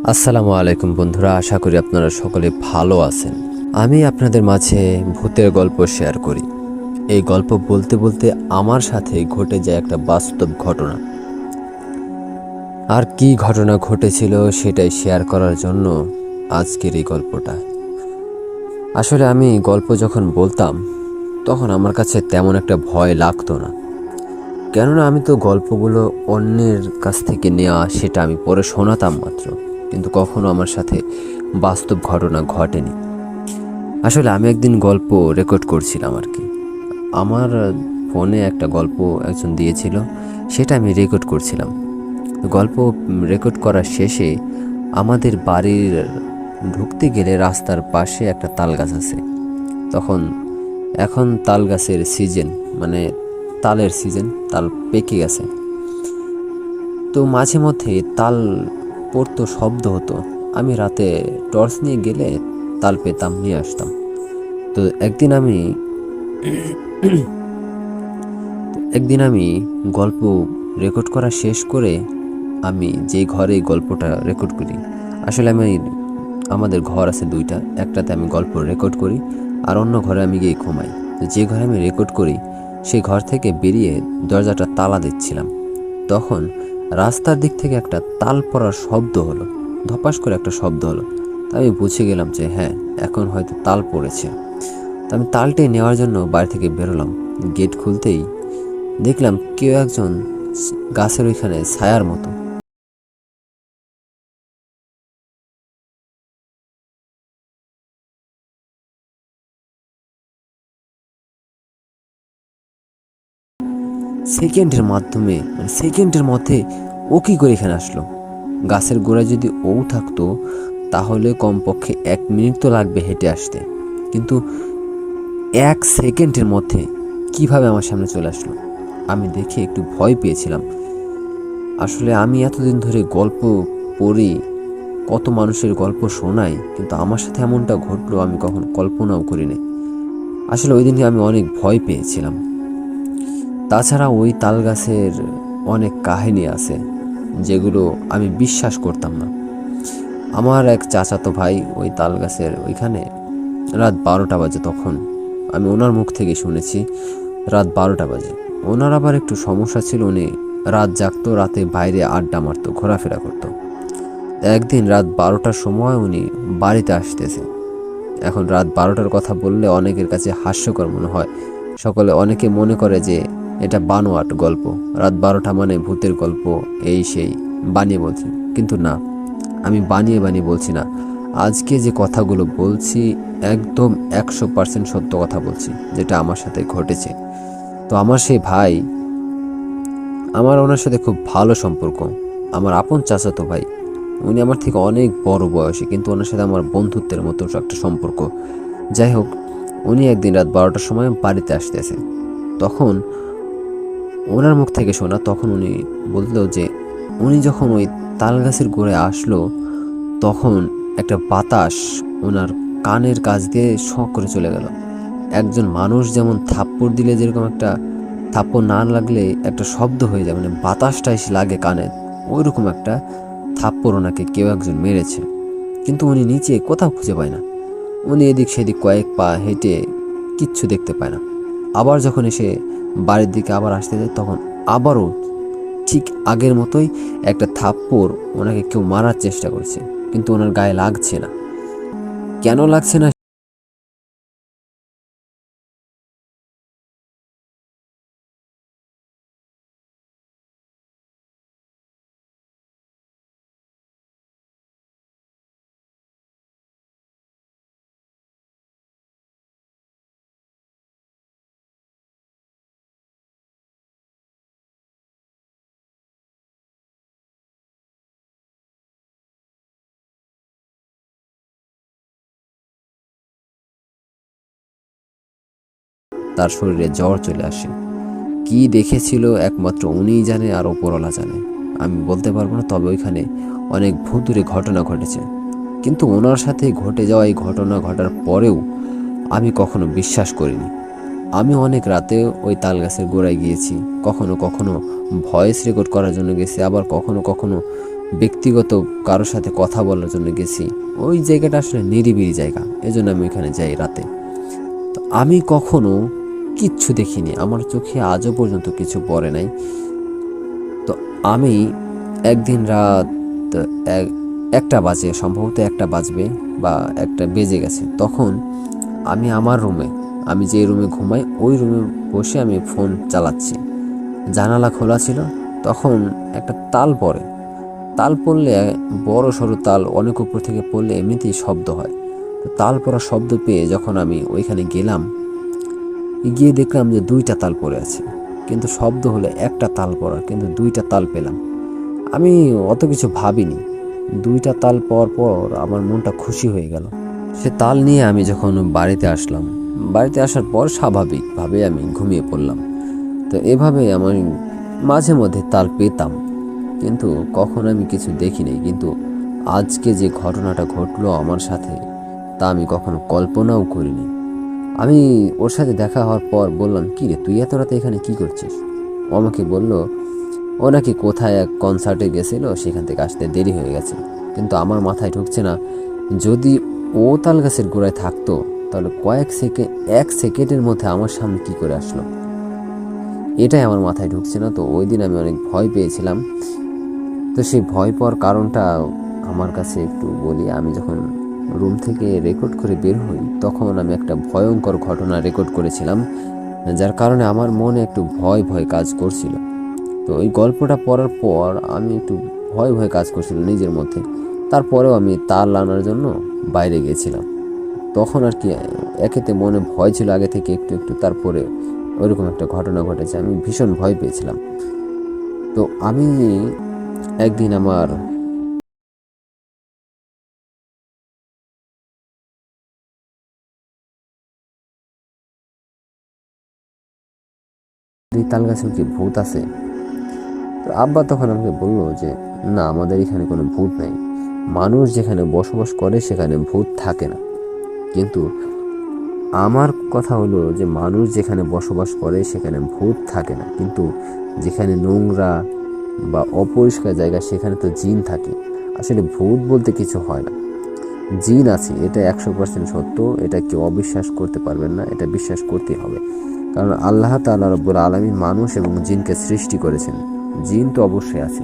আসসালামু আলাইকুম বন্ধুরা, আশা করি আপনারা সকলে ভালো আছেন। আমি আপনাদের মাঝে ভূতের গল্প শেয়ার করি। এই গল্প বলতে বলতে আমার সাথে ঘটে যায় একটা বাস্তব ঘটনা। আর কি ঘটনা ঘটেছিল সেটাই শেয়ার করার জন্য আজকের এই গল্পটা। আসলে আমি গল্প যখন বলতাম তখন আমার কাছে তেমন একটা ভয় লাগতো না, কেননা আমি তো গল্পগুলো অন্যের কাছ থেকে নেওয়া, সেটা আমি পরে শোনাতাম মাত্র, কিন্তু কখনো আমার সাথে বাস্তব ঘটনা ঘটেনি। আসলে আমি একদিন গল্প রেকর্ড করছিলাম আর কি। আমার ফোনে একটা গল্প একজন দিয়েছিল, সেটা আমি রেকর্ড করছিলাম। গল্প রেকর্ড করার শেষে আমাদের বাড়ির ঢুকতে গেলে রাস্তার পাশে একটা তাল গাছ আছে। এখন তাল গাছের সিজন, মানে তালের সিজন, তাল পেকে গেছে। তো মাঝে মধ্যে তাল পড়তো, শব্দ হতো। আমি রাতে টর্চ নিয়ে গেলে তাল পেতাম, নিয়ে আসতাম। তো একদিন আমি গল্প রেকর্ড করা শেষ করে আমি যে ঘরে গল্পটা রেকর্ড করি, আসলে আমাদের ঘর আছে দুইটা, একটাতে আমি গল্প রেকর্ড করি আর অন্য ঘরে আমি গিয়ে ঘুমাই। তো যে ঘরে আমি রেকর্ড করি সেই ঘর থেকে বেরিয়ে দরজাটা তালা দিচ্ছিলাম, তখন রাস্তার দিক থেকে একটা তাল পড়ার শব্দ হলো। ধপাস করে একটা শব্দ হলো। তা আমি বুঝে গেলাম যে হ্যাঁ, এখন হয়তো তাল পড়েছে। তা আমি তালটি নেওয়ার জন্য বাড়ি থেকে বেরোলাম। গেট খুলতেই দেখলাম কেউ একজন গাছের ওইখানে ছায়ার মতো সেকেন্ডের মধ্যে ও কি করে এখানে আসলো? গাছের গোড়ায় যদি ও থাকতো তাহলে কমপক্ষে 1 মিনিট তো লাগবে হেঁটে আসতে, কিন্তু 1 সেকেন্ডের মধ্যে কিভাবে আমার সামনে চলে আসলো? আমি দেখে একটু ভয় পেয়েছিলাম। আসলে আমি এতদিন ধরে গল্প পড়ি, কত মানুষের গল্প শোনাই, কিন্তু আমার সাথে এমনটা ঘটলো আমি কখনো কল্পনাও করিনি। আসলে ওই দিনকে আমি অনেক ভয় পেয়েছিলাম। তাছাড়া ওই তাল গাছের অনেক কাহিনী আছে যেগুলো আমি বিশ্বাস করতাম না। আমার এক চাচাতো ভাই ওই তাল গাছের ওইখানে রাত 12টা বাজে, তখন আমি ওনার মুখ থেকে শুনেছি রাত 12টা বাজে। ওনার আবার একটু সমস্যা ছিল, উনি রাত জাগতো, রাতে বাইরে আড্ডা মারতো, ঘোরাফেরা করতো। একদিন রাত 12টার সময় উনি বাড়িতে আসতেছে। এখন রাত 12টার কথা বললে অনেকের কাছে হাস্যকর মনে হয়, অনেকে মনে করে যে এটা বানোয়াট গল্প, রাত 12টা মানে ভূতের গল্প, এই সেই বানিয়ে বলছি। কিন্তু না, আমি বানিয়ে বানিয়ে বলছি না। আজকে যে কথাগুলো বলছি একদম 100% সত্য কথা বলছি, যেটা আমার সাথে ঘটেছে। তো আমার সেই ভাই, আমার ওনার সাথে খুব ভালো সম্পর্ক, আমার আপন চাচাতো ভাই। উনি আমার থেকে অনেক বড় বয়সী, কিন্তু ওনার সাথে আমার বন্ধুত্বের মতো একটা সম্পর্ক। যাই হোক, উনি একদিন রাত 12টার সময় বাড়িতে আসতেছে। তখন ওনার মুখ থেকে শোনা, তখন উনি বললো যে উনি যখন ওই তাল গাছের গোড়ায় আসলো তখন একটা বাতাস ওনার কানের কাছ দিয়ে শঁ করে চলে গেল। একজন মানুষ যেমন থাপ্পড় দিলে যেরকম একটা থাপ্পড় না লাগলে একটা শব্দ হয়ে যায়, মানে বাতাসটা এসে লাগে কানে, ওইরকম একটা থাপ্পড় ওনাকে কেউ একজন মেরেছে। কিন্তু উনি নিচে কোথাও খুঁজে পায় না। উনি এদিক সেদিক কয়েক পা হেঁটে কিচ্ছু দেখতে পায় না। আবার যখন এসে বাড়ির দিকে আবার আসতে যায়, তখন আবারও ঠিক আগের মতোই একটা থাপ্পড় ওনাকে কেউ মারার চেষ্টা করছে, কিন্তু ওনার গায়ে লাগছে না। কেন লাগছে না তার শরীরে জ্বর চলে আসে। কি দেখেছিল একমাত্র উনিই জানে আর ওপরওয়ালা জানে। আমি বলতে পারবো না, তবে ওইখানে অনেক ভুতুড়ে ঘটনা ঘটেছে। কিন্তু ওনার সাথে ঘটে যাওয়া এই ঘটনা ঘটার পরেও আমি কখনো বিশ্বাস করিনি। আমি অনেক রাতে ওই তাল গাছের গোড়ায় গিয়েছি, কখনো কখনো ভয়েস রেকর্ড করার জন্য গেছি, আবার কখনো কখনো ব্যক্তিগত কারোর সাথে কথা বলার জন্য গেছি। ওই জায়গাটা আসলে নিরিবিলি জায়গা, এজন্য আমি ওইখানে যাই রাতে। তো আমি কখনো কিচ্ছু দেখিনি, আমার চোখে আজও পর্যন্ত কিছু পড়ে নাই। তো আমি একদিন রাত একটা বাজে, সম্ভবত একটা বাজবে বা একটা বেজে গেছে, তখন আমি আমার রুমে, আমি যে রুমে ঘুমাই ওই রুমে বসে আমি ফোন চালাচ্ছি। জানালা খোলা ছিল, তখন একটা তাল পড়ে। তাল পড়লে, বড় সড়ো তাল অনেক উপর থেকে পড়লে এমনিতেই শব্দ হয়। তো তাল পড়া শব্দ পেয়ে যখন আমি ওইখানে গেলাম, গিয়ে দেখলাম যে দুইটা তাল পড়ে আছে, কিন্তু শব্দ হলে একটা তাল পড়া, কিন্তু দুইটা তাল পেলাম। আমি অত কিছু ভাবিনি, দুইটা তাল পাওয়ার পর আমার মনটা খুশি হয়ে গেল। সে তাল নিয়ে আমি যখন বাড়িতে আসলাম, বাড়িতে আসার পর স্বাভাবিকভাবে আমি ঘুমিয়ে পড়লাম। তো এভাবে আমি মাঝে মধ্যে তাল পেতাম, কিন্তু কখন আমি কিছু দেখিনি। কিন্তু আজকে যে ঘটনাটা ঘটলো আমার সাথে, তা আমি কখনো কল্পনাও করিনি। আমি ওর সাথে দেখা হওয়ার পর বললাম, কি রে তুই এত রাতে এখানে কি করছিস? ও আমাকে বলল, ও নাকি কোথায় এক কনসার্টে গেছিল, সেখান থেকে আসতে দেরি হয়ে গেছে। কিন্তু আমার মাথায় ঢুকছে না, যদি ও তাল গাছের গোড়ায় থাকতো তাহলে এক সেকেন্ডের মধ্যে আমার সামনে কি করে আসলো, এটাই আমার মাথায় ঢুকছে না। তো ওই দিন আমি অনেক ভয় পেয়েছিলাম। তো সেই ভয় পাওয়ার কারণটা আমার কাছে একটু বলি। আমি যখন রুম থেকে রেকর্ড করে বের হই, তখন আমি একটা ভয়ঙ্কর ঘটনা রেকর্ড করেছিলাম, যার কারণে আমার মনে একটু ভয় ভয় কাজ করছিল। তো ওই গল্পটা পড়ার পর আমি একটু ভয় ভয় কাজ করছিল নিজের মধ্যে। তারপরেও আমি তাল আনার জন্য বাইরে গেছিলাম। তখন আর কি, একেতে মনে ভয় ছিল আগে থেকে একটু একটু, তারপরে ওইরকম একটা ঘটনা ঘটেছে, আমি ভীষণ ভয় পেয়েছিলাম। তো আমি একদিন আমার এই তাল গাছে কি ভূত আছে? তো আব্বা তখন আমাকে বললো যে না, আমাদের এখানে কোনো ভূত নাই, মানুষ যেখানে বসবাস করে সেখানে ভূত থাকে না। কিন্তু আমার কথা হলো যে মানুষ যেখানে বসবাস করে সেখানে ভূত থাকে না, কিন্তু যেখানে নোংরা বা অপরিষ্কার জায়গা সেখানে তো জিন থাকে। আসলে ভূত বলতে কিছু হয় না, জিন আছে, এটা 100% সত্য। এটা কেউ অবিশ্বাস করতে পারবেন না, এটা বিশ্বাস করতেই হবে। কারণ আল্লাহ তাআলা রব্বুল আলামিন মানুষ এবং জিনকে সৃষ্টি করেছেন। জিন তো অবশ্যই আছে,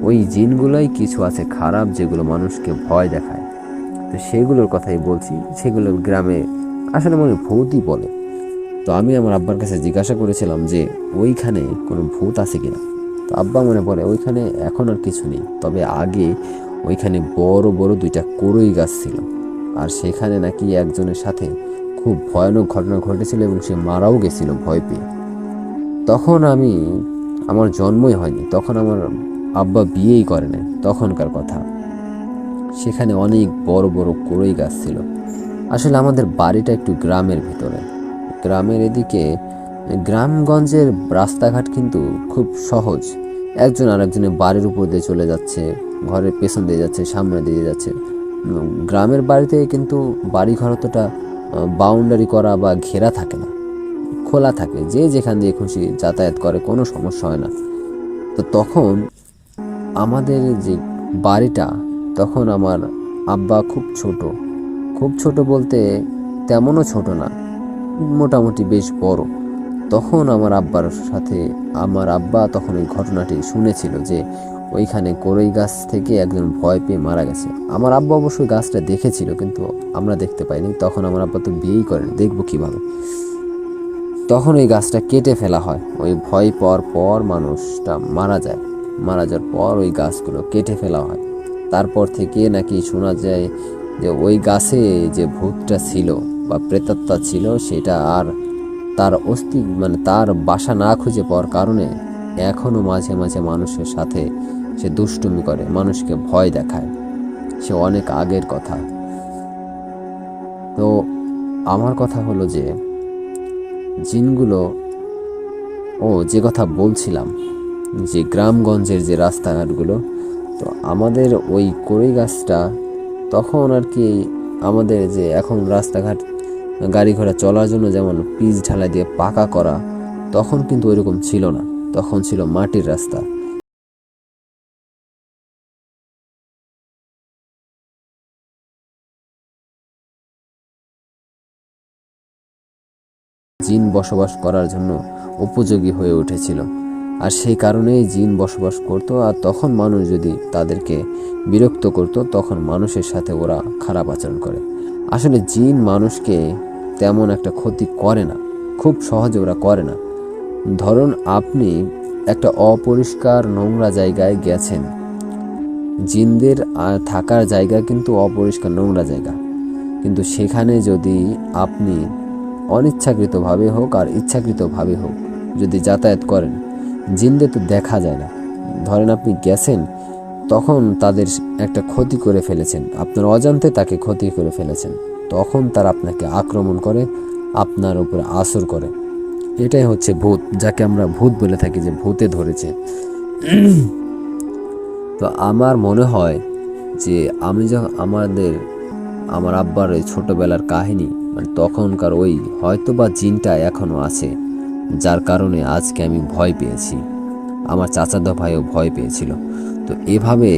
ওই জিনগুলোই কিছু আছে খারাপ, যেগুলো মানুষকে ভয় দেখায়। তো সেগুলোর কথাই বলছি, সেগুলো গ্রামে আসলে মনে হয় ভূতই বলে। তো আমি আমার আব্বার কাছে জিজ্ঞাসা করেছিলাম যে ওইখানে কোনো ভূত আছে কিনা। তো আব্বা মনে পড়ে ওইখানে এখন আর কিছু নেই, তবে আগে ওইখানে বড় বড় দুইটা কড়ই গাছ ছিল, আর সেখানে নাকি একজনের সাথে খুব ভয়ানক ঘটনা ঘটেছিল এবং সে মারাও গেছিল ভয় পেয়ে। তখন আমার জন্মই হয়নি, তখন আমার আব্বা বিয়েই করে নাই, তখনকার কথা। সেখানে অনেক বড় বড় কড়ই গাছ ছিল। আসলে আমাদের বাড়িটা একটু গ্রামের ভিতরে, গ্রামের এদিকে। গ্রামগঞ্জের রাস্তাঘাট কিন্তু খুব সহজ, একজন আরেকজনের বাড়ির উপর দিয়ে চলে যাচ্ছে, ঘরের পেছন দিয়ে যাচ্ছে, সামনে দিয়ে যাচ্ছে। গ্রামের বাড়িতে কিন্তু বাড়ি ঘর অতটা বাউন্ডারি করা বা ঘেরা থাকে না, খোলা থাকে, যে যেখান দিয়ে খুশি যাতায়াত করে, কোনো সমস্যা হয় না। তো তখন আমাদের যে বাড়িটা, তখন আমার আব্বা খুব ছোট, খুব ছোট বলতে তেমনও ছোট না, মোটামুটি বেশ বড়। তখন আমার আব্বা তখন ওই ঘটনাটি শুনেছিল যে ওইখানে কড়ই গাছ থেকে একজন ভয় পেয়ে মারা গেছে। আমার আব্বা অবশ্যই গাছটা দেখেছিল, কিন্তু আমরা দেখতে পাইনি। তখন আমার আব্বা তো বিয়েই করেনি, দেখবো কিভাবে। তখন ওই গাছটা কেটে ফেলা হয়, ওই ভয় পাওয়ার পর মানুষটা মারা যায়, মারা যাওয়ার পর ওই গাছগুলো কেটে ফেলা হয়। তারপর থেকে নাকি শোনা যায় যে ওই গাছে যে ভূতটা ছিল বা প্রেতাত্মা ছিল, সেটা আর তার তার বাসা না খুঁজে পাওয়ার কারণে এখনো মাঝে মাঝে মানুষের সাথে সে দুষ্টুমি করে, মানুষকে ভয় দেখায়। সে অনেক আগের কথা। তো আমার কথা হলো যে জিনগুলো, যে কথা বলছিলাম, যে গ্রামগঞ্জের যে রাস্তাঘাটগুলো, তো আমাদের ওই কড়ই গাছটা তখন আর কি, আমাদের যে এখন রাস্তাঘাট গাড়ি ঘোড়া চলার জন্য যেমন পিচ ঢালাই দিয়ে পাকা করা, তখন কিন্তু ওইরকম ছিল না, তখন ছিল মাটির রাস্তা। জিন বসবাস করার জন্য উপযোগী হয়ে উঠেছিল। আর সেই কারণেই জিন বসবাস করত। আর তখন মানুষ যদি তাদেরকে বিরক্ত করত, তখন মানুষের সাথে ওরা খারাপ আচরণ করে। আসলে জিন মানুষকে তেমন একটা ক্ষতি করে না, খুব সহজে ওরা করে না। ধরুন আপনি একটা অপরিষ্কার নোংরা জায়গায় গেছেন, জিনদের থাকার জায়গা কিন্তু অপরিষ্কার নোংরা জায়গা, কিন্তু সেখানে যদি আপনি অনিচ্ছাকৃতভাবে হোক আর ইচ্ছাকৃতভাবে হোক যদি যাতায়াত করেন, জিনদের তো দেখা যায় না। ধরেন আপনি গেছেন, তখন তাদের একটা ক্ষতি করে ফেলেছেন, আপনার অজান্তে তাকে ক্ষতি করে ফেলেছেন, তখন তারা আপনাকে আক্রমণ করে, আপনার উপরে আসর করে। এটাই হচ্ছে ভূত, যাকে আমরা ভূত বলে থাকি, যে ভূতে ধরেছে। তো আমার মনে হয় যে আমি যখন আমার আব্বার ওই ছোটোবেলার কাহিনী, মানে তখনকার ওই হয়তো বা জিনটা এখনও আছে, যার কারণে আজকে আমি ভয় পেয়েছি, আমার চাচাতো ভাইও ভয় পেয়েছিল। তো এভাবে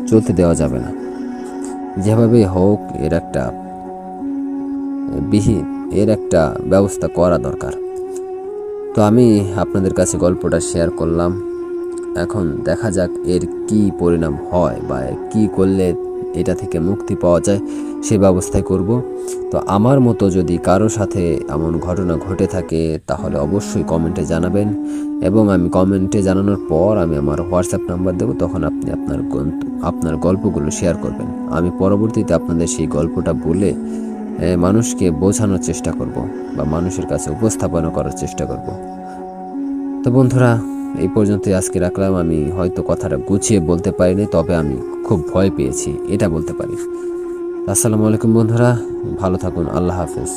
চলতে দেওয়া যাবে না, যেভাবে হোক এর একটা ব্যবস্থা করা দরকার। তো আমি আপনাদের কাছে গল্পটা শেয়ার করলাম। এখন দেখা যাক এর কি পরিণাম হয়, বা কি করলে এটা থেকে মুক্তি পাওয়া যায়, সে ব্যবস্থাই করব। তো আমার মতো যদি কারো সাথে এমন ঘটনা ঘটে থাকে, তাহলে অবশ্যই কমেন্টে জানাবেন, এবং আমি কমেন্টে জানানোর পর আমি আমার হোয়াটসঅ্যাপ নাম্বার দেবো, তখন আপনি আপনার গল্পগুলো শেয়ার করবেন। আমি পরবর্তীতে আপনাদের সেই গল্পটা বলে মানুষকে বোঝানোর চেষ্টা করব, বা মানুষের কাছে উপস্থাপনা করার চেষ্টা করব। তো বন্ধুরা, এই পর্যন্তই আজকে রাখলাম। আমি হয়তো কথাটা গুছিয়ে বলতে পারিনি, তবে আমি খুব ভয় পেয়েছি, এটা বলতে পারি। আসসালামু আলাইকুম বন্ধুরা, ভালো থাকুন, আল্লাহ হাফেজ।